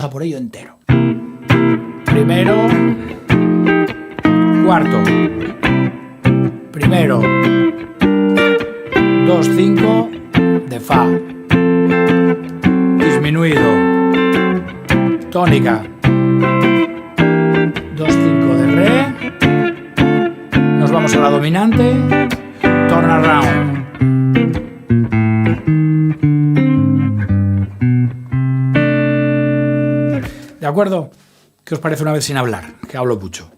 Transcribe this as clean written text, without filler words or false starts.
a por ello entero. Primero, cuarto, primero, 2-5 de fa, disminuido, tónica, 2-5 de re, nos vamos a la dominante, turn around. ¿De acuerdo? ¿Qué os parece una vez sin hablar? Que hablo mucho.